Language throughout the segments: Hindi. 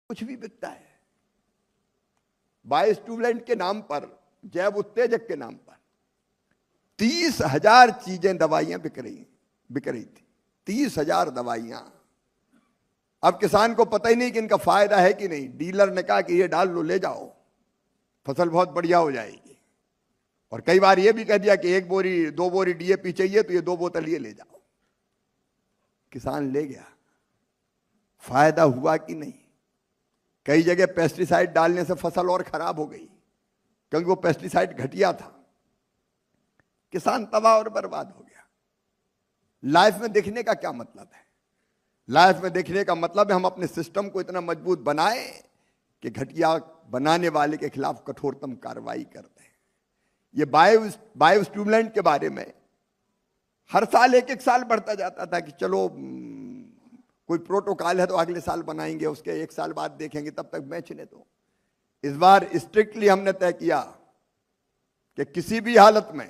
कुछ भी बिकता है। बायोस्टिमुलेंट के नाम पर, जैव उत्तेजक के नाम पर 30,000 चीजें, दवाइयां बिक रही थी। 30,000 दवाइयां। अब किसान को पता ही नहीं कि इनका फायदा है कि नहीं। डीलर ने कहा कि ये डाल लो, ले जाओ, फसल बहुत बढ़िया हो जाएगी। और कई बार ये भी कह दिया कि 1 बोरी 2 बोरी डीएपी चाहिए तो ये 2 बोतल ये ले जाओ। किसान ले गया, फायदा हुआ कि नहीं? कई जगह पेस्टिसाइड डालने से फसल और खराब हो गई, क्योंकि वो पेस्टिसाइड घटिया था। किसान तबाह और बर्बाद हो गया। लाइफ में देखने का क्या मतलब है? लाइफ में देखने का मतलब है हम अपने सिस्टम को इतना मजबूत बनाएं कि घटिया बनाने वाले के खिलाफ कठोरतम कार्रवाई कर दें। ये बायोस्टिमुलेंट के बारे में हर साल 1-1 साल बढ़ता जाता था कि चलो कोई प्रोटोकॉल है तो अगले साल बनाएंगे, उसके 1 साल बाद देखेंगे, तब तक बेचने दो। इस बार स्ट्रिक्टली हमने तय किया कि किसी भी हालत में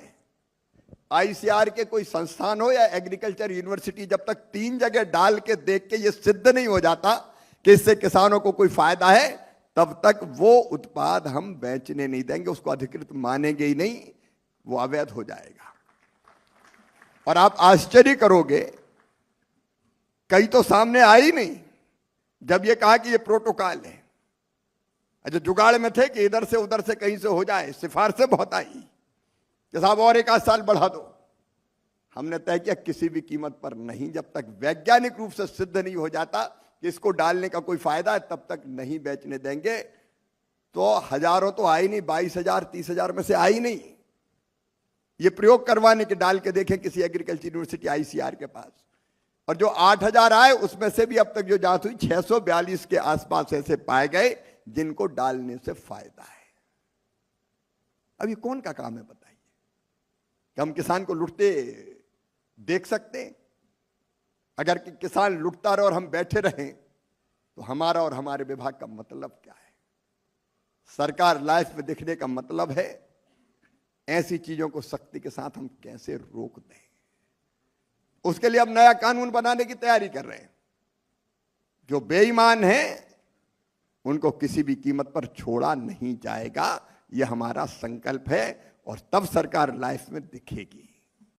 आईसीआर के कोई संस्थान हो या एग्रीकल्चर यूनिवर्सिटी, जब तक 3 जगह डाल के देख के ये सिद्ध नहीं हो जाता कि इससे किसानों को कोई फायदा है, तब तक वो उत्पाद हम बेचने नहीं देंगे, उसको अधिकृत मानेंगे ही नहीं, वो अवैध हो जाएगा। और आप आश्चर्य करोगे, कई तो सामने आई नहीं जब ये कहा कि ये प्रोटोकॉल है। अच्छा, जुगाड़ में थे कि इधर से उधर से कहीं से हो जाए। सिफारिशें बहुत आई कि साहब और 1 आध साल बढ़ा दो। हमने तय किया किसी भी कीमत पर नहीं, जब तक वैज्ञानिक रूप से सिद्ध नहीं हो जाता कि इसको डालने का कोई फायदा है, तब तक नहीं बेचने देंगे। तो हजारों तो आई नहीं, 22,000 30,000 में से आई नहीं। ये प्रयोग करवाने के डाल के देखें किसी एग्रीकल्चर यूनिवर्सिटी आईसीआर के पास। और जो 8,000 आए उसमें से भी अब तक जो जांच हुई 642 के आसपास ऐसे पाए गए जिनको डालने से फायदा है। अब ये कौन का काम है बताइए? कि हम किसान को लुटते देख सकते हैं? अगर किसान लुटता रहे और हम बैठे रहें तो हमारा और हमारे विभाग का मतलब क्या है? सरकार लाइफ में देखने का मतलब है ऐसी चीजों को सख्ती के साथ हम कैसे रोक दें। उसके लिए अब नया कानून बनाने की तैयारी कर रहे हैं। जो बेईमान हैं उनको किसी भी कीमत पर छोड़ा नहीं जाएगा, यह हमारा संकल्प है। और तब सरकार लाइफ में दिखेगी।